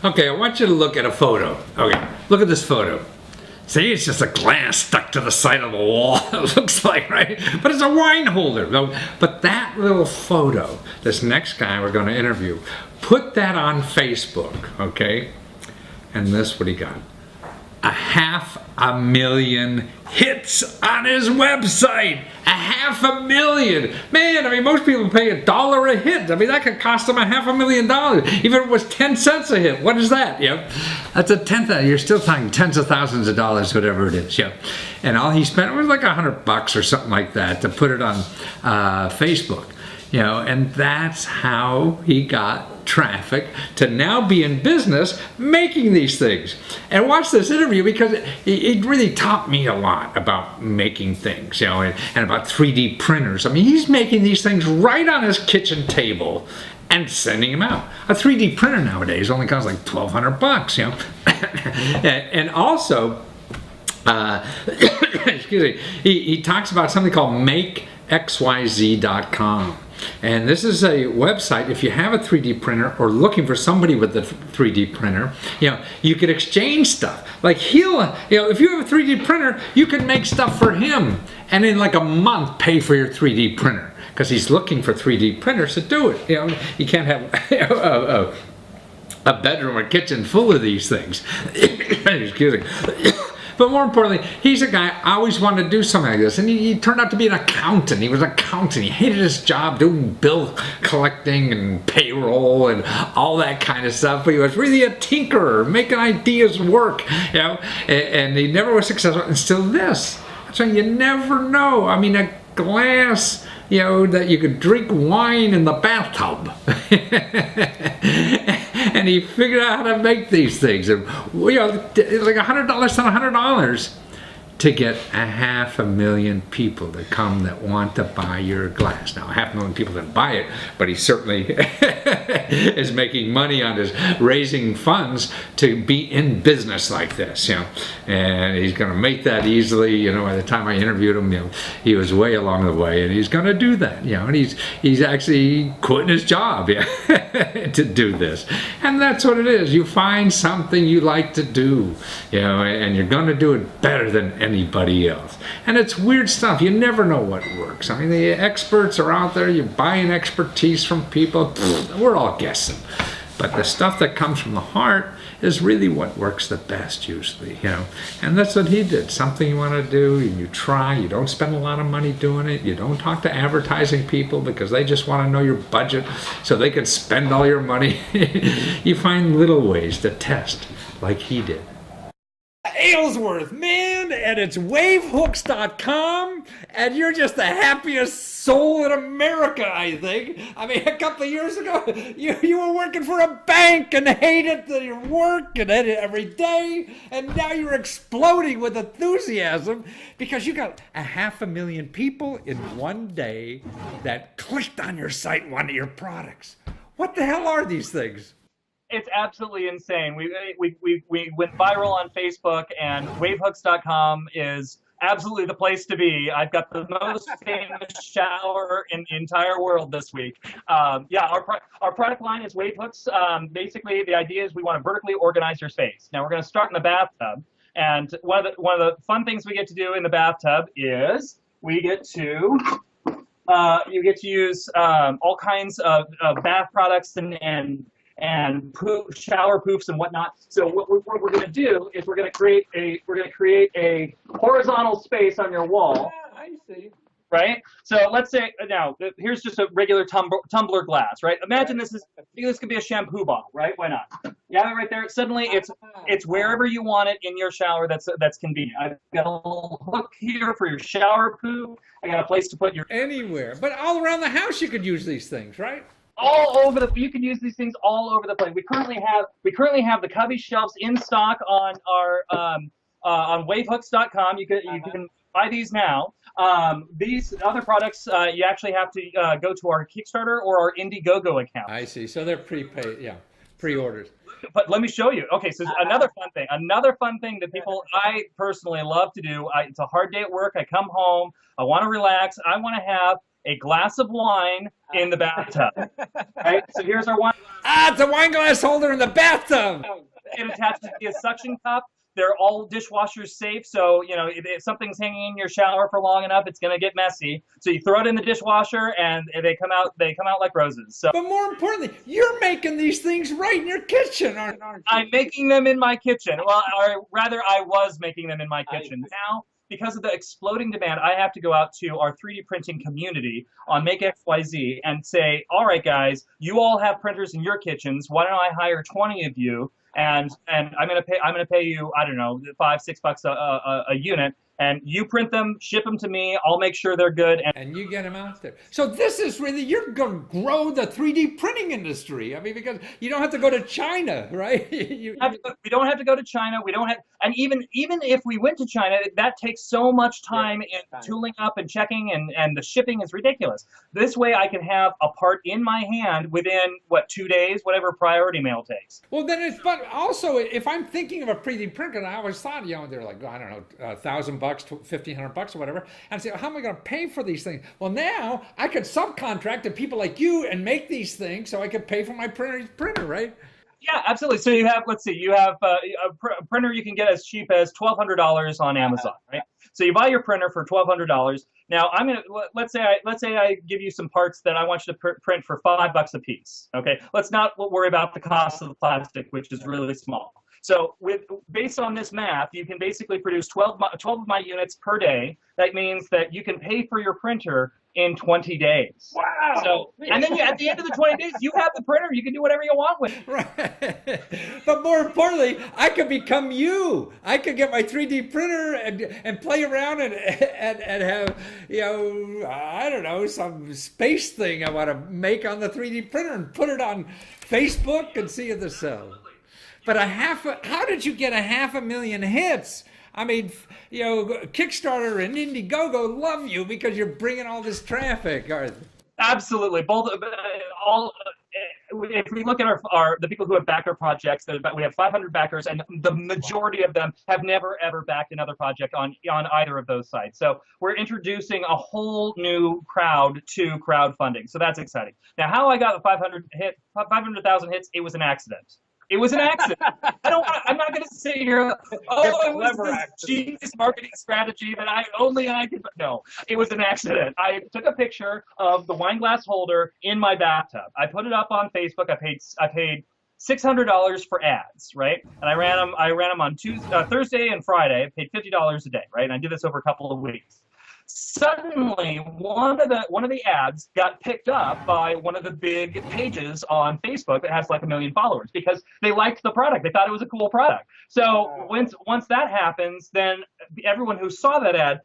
Okay, I want you to look at a photo. Okay, look at this photo. See, it's just a glass stuck to the side of the wall, it looks like, right? But it's a wine holder. But that little photo, this next guy we're going to interview, put that on Facebook, okay? And this what he got. 500,000 hits on his website. 500,000. Man, I mean, most people pay $1 a hit. I mean, that could cost them $500,000. Even if it was 10 cents a hit. What is that? Yep. That's a tenth of, you're still talking tens of thousands of dollars, whatever it is. Yep. And all he spent was like $100 or something like that to put it on Facebook. You know, and that's how he got traffic to now be in business making these things. And watch this interview because it really taught me a lot about making things, you know, and about 3D printers. I mean, he's making these things right on his kitchen table and sending them out. A 3D printer nowadays only costs like $1,200, you know. And also, excuse me, he talks about something called MakeXYZ.com. And this is a website, if you have a 3D printer or looking for somebody with a 3D printer, you know, you could exchange stuff. Like he'll, you know, if you have a 3D printer, you can make stuff for him and in like a month pay for your 3D printer because he's looking for 3D printers to do it. You know, you can't have a bedroom or kitchen full of these things. Excuse me. But more importantly, he's a guy I always wanted to do something like this. And he turned out to be an accountant. He was an accountant. He hated his job doing bill collecting and payroll and all that kind of stuff. But he was really a tinkerer, making ideas work, you know. And he never was successful. And still this. So you never know. I mean, a glass, you know, that you could drink wine in the bathtub. And he figured out how to make these things. And, you know, it's like $100 to $100 to get 500,000 people to come that want to buy your glass. Now, 500,000 people didn't buy it, but he certainly is making money on his raising funds to be in business like this, you know. And he's going to make that easily. You know, by the time I interviewed him, you know, he was way along the way, and he's going to do that, you know. And he's actually quitting his job, yeah, to do this. And that's what it is. You find something you like to do, you know, and you're going to do it better than anybody else. And it's weird stuff. You never know what works. I mean, the experts are out there. You're buying expertise from people. We're all guessing. But the stuff that comes from the heart is really what works the best usually, you know. And that's what he did. Something you want to do, and you try. You don't spend a lot of money doing it. You don't talk to advertising people because they just want to know your budget so they can spend all your money. You find little ways to test like he did. Aylesworth, man, and it's wavehooks.com, and you're just the happiest soul in America, I think. I mean, a couple of years ago, you were working for a bank and hated your work and had it every day, and now you're exploding with enthusiasm because you got 500,000 people in one day that clicked on your site and wanted your products. What the hell are these things? It's absolutely insane. We went viral on Facebook, and wavehooks.com is absolutely the place to be. I've got the most famous shower in the entire world this week. Yeah, our product line is Wavehooks. Basically, the idea is we want to vertically organize your space. Now we're going to start in the bathtub, and one of the fun things we get to do in the bathtub is we get to you get to use all kinds of bath products and shower poofs and whatnot. So what we're going to do is we're going to create a horizontal space on your wall. Yeah, I see. Right. So let's say now here's just a regular tumbler glass. Right. Imagine this could be a shampoo bottle. Right. Why not? You have it right there. Suddenly it's wherever you want it in your shower. That's convenient. I've got a little hook here for your shower poo. I got a place to put your anywhere, but all around the house you could use these things, right? All over you can use these things all over the place. We currently have the cubby shelves in stock on our on wavehooks.com. You can buy these now. These other products you actually have to go to our Kickstarter or our Indiegogo account. I see. So they're prepaid, yeah, pre-orders. But let me show you. Okay, so another fun thing that I personally love to do. It's a hard day at work. I come home. I want to relax. I want to have a glass of wine in the bathtub. Right? So here's our wine. Ah, it's a wine glass holder in the bathtub. It attaches to a suction cup. They're all dishwasher safe, so if something's hanging in your shower for long enough, it's gonna get messy. So you throw it in the dishwasher, and they come out like roses. So, but more importantly, you're making these things right in your kitchen, aren't you? I'm making them in my kitchen. Well, or rather, I was making them in my kitchen. Now, because of the exploding demand, I have to go out to our 3D printing community on Make XYZ and say, all right, guys, you all have printers in your kitchens. Why don't I hire 20 of you? And I'm gonna pay you, I don't know, $5-6 a unit, and you print them, ship them to me. I'll make sure they're good, and you get them out there. So this is really, you're going to grow the 3D printing industry. I mean, because you don't have to go to China, right? We don't have to go to China. We don't have, and even if we went to China, that takes so much time in tooling up and checking, and the shipping is ridiculous. This way, I can have a part in my hand within 2 days, whatever priority mail takes. Well, then but also, if I'm thinking of a 3D printer, I always thought, they're like, I don't know, $1,000, $1,500 or whatever, and I say, well, how am I going to pay for these things? Well, now I could subcontract to people like you and make these things, so I could pay for my printer, right? Yeah, absolutely. So you have, let's see, you have a printer you can get as cheap as $1,200 on Amazon, right? So you buy your printer for $1,200. Now let's say I give you some parts that I want you to print for $5 a piece. Okay, let's not worry about the cost of the plastic, which is really small. So based on this math, you can basically produce 12 of my units per day. That means that you can pay for your printer in 20 days. Wow. So, and then at the end of the 20 days, you have the printer. You can do whatever you want with it. Right. But more importantly, I could become you. I could get my 3D printer and play around and have, I don't know, some space thing I want to make on the 3D printer and put it on Facebook and see if they sell. But how did you get 500,000 hits? I mean, Kickstarter and Indiegogo love you because you're bringing all this traffic. Absolutely. If we look at the people who have backed our projects, we have 500 backers, and the majority of them have never ever backed another project on either of those sites. So we're introducing a whole new crowd to crowdfunding. So that's exciting. Now, how I got the 500,000 hits, it was an accident. It was an accident. I'm not going to sit here. Oh, it was this genius marketing strategy that only I could. No, it was an accident. I took a picture of the wine glass holder in my bathtub. I put it up on Facebook. I paid $600 for ads, right? And I ran them on Thursday and Friday. I paid $50 a day, right? And I did this over a couple of weeks. Suddenly, one of the ads got picked up by one of the big pages on Facebook that has like 1 million followers because they liked the product. They thought it was a cool product. So once that happens, then everyone who saw that ad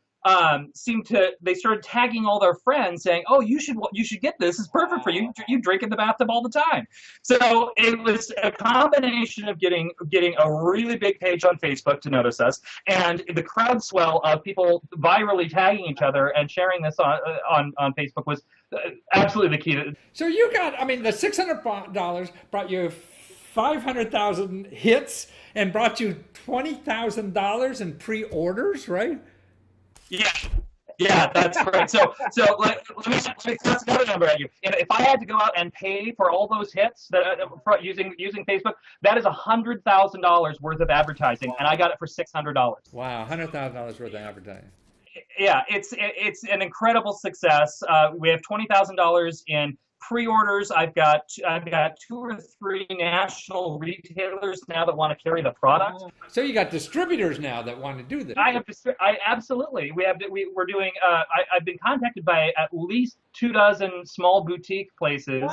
they started tagging all their friends saying, oh, you should get this. It's perfect for you. You drink in the bathtub all the time. So it was a combination of getting a really big page on Facebook to notice us, and the crowd swell of people virally tagging each other and sharing this on Facebook was absolutely the key. So you got, the $600 brought you 500,000 hits and brought you $20,000 in pre-orders, right? Yeah, that's correct. So let me toss another number at you. If I had to go out and pay for all those hits using Facebook, that is $100,000 worth of advertising, and I got it for $600. Wow, $100,000 worth of advertising. Yeah, it's an incredible success. We have $20,000 in pre-orders. I've got 2 or 3 national retailers now that want to carry the product. So you got distributors now that want to do this. I absolutely. We're doing. I've been contacted by at least 24 small boutique places.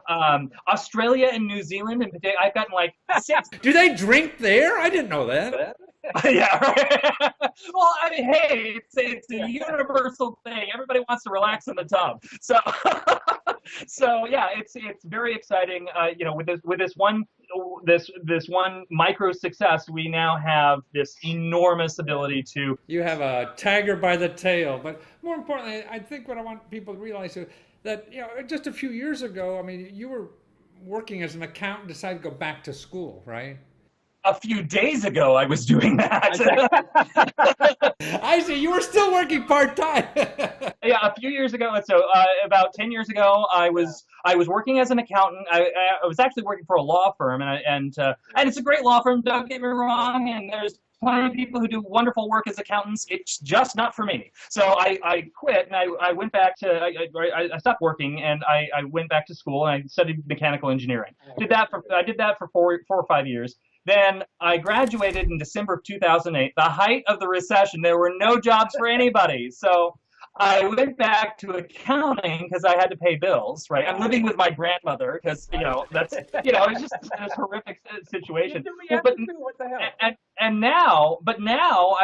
Wow. Australia and New Zealand in particular. I've gotten like 6. Do they drink there? I didn't know that. Yeah. Right. Well, hey, it's a universal thing. Everybody wants to relax in the tub. So yeah, it's very exciting. With this one micro success, we now have this enormous ability to. You have a tiger by the tail, but more importantly, I think what I want people to realize is that just a few years ago, you were working as an accountant, decided to go back to school, right? a few days ago, I was doing that. I see. You were still working part-time. Yeah, a few years ago. So about 10 years ago, I was working as an accountant. I was actually working for a law firm, and it's a great law firm. Don't get me wrong. And there's plenty of people who do wonderful work as accountants. It's just not for me. So I quit, and I went back to I stopped working, and I went back to school, and I studied mechanical engineering. I did that for 4 or 5 years. Then I graduated in December of 2008, the height of the recession. There were no jobs for anybody. So I went back to accounting because I had to pay bills, right? I'm living with my grandmother because, it's just this horrific situation. What the hell? But now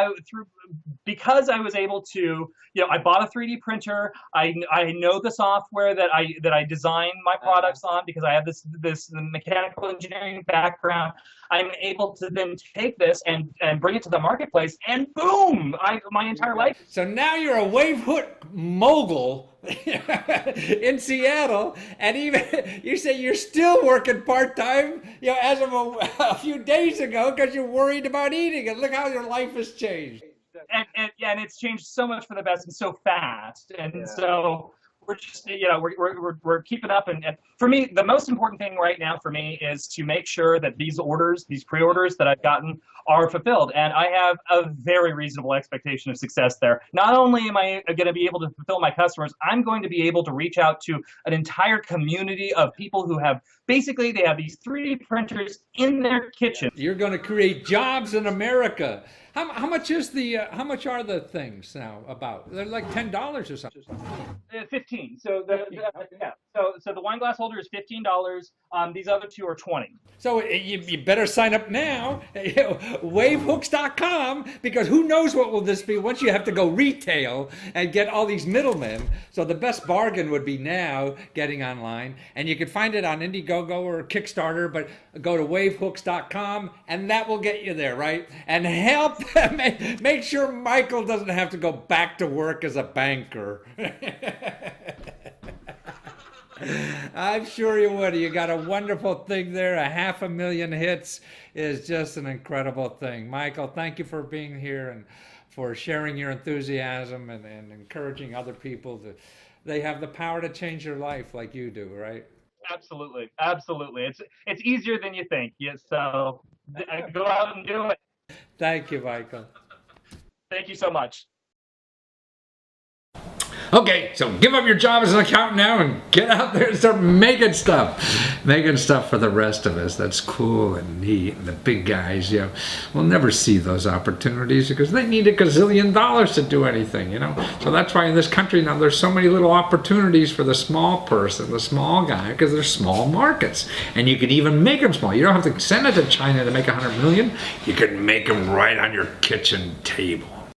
because I was able to, I bought a 3D printer. I know the software that I design my products on because I have this mechanical engineering background. I'm able to then take this and bring it to the marketplace, and boom, my entire life. So now you're a wave hook mogul in Seattle, and even you say you're still working part-time, as of a few days ago because you're worried about eating. And look how your life has changed. And it's changed so much for the best and so fast. And so we're just, we're keeping up. And for me, the most important thing right now for me is to make sure that these pre-orders that I've gotten are fulfilled. And I have a very reasonable expectation of success there. Not only am I going to be able to fulfill my customers, I'm going to be able to reach out to an entire community of people who have basically, they have these 3D printers in their kitchen. You're going to create jobs in America. How much are the things now about? They're like $10 or something. 15. So so the wine glass holder is $15. These other two are 20. So you better sign up now, wavehooks.com, because who knows what will this be once you have to go retail and get all these middlemen. So the best bargain would be now getting online, and you can find it on Indiegogo or Kickstarter, but go to wavehooks.com and that will get you there, right? And help make sure Michael doesn't have to go back to work as a banker. I'm sure you would. You got a wonderful thing there. 500,000 hits is just an incredible thing. Michael, thank you for being here and for sharing your enthusiasm and encouraging other people to. They have the power to change their life like you do, right? Absolutely. It's easier than you think. So go out and do it. Thank you, Michael. Thank you so much. Okay, so give up your job as an accountant now and get out there and start making stuff for the rest of us. That's cool and neat. And the big guys, will never see those opportunities because they need $1 gazillion to do anything, So that's why in this country now there's so many little opportunities for the small person, the small guy, because they're small markets. And you can even make them small. You don't have to send it to China to make 100 million. You can make them right on your kitchen table.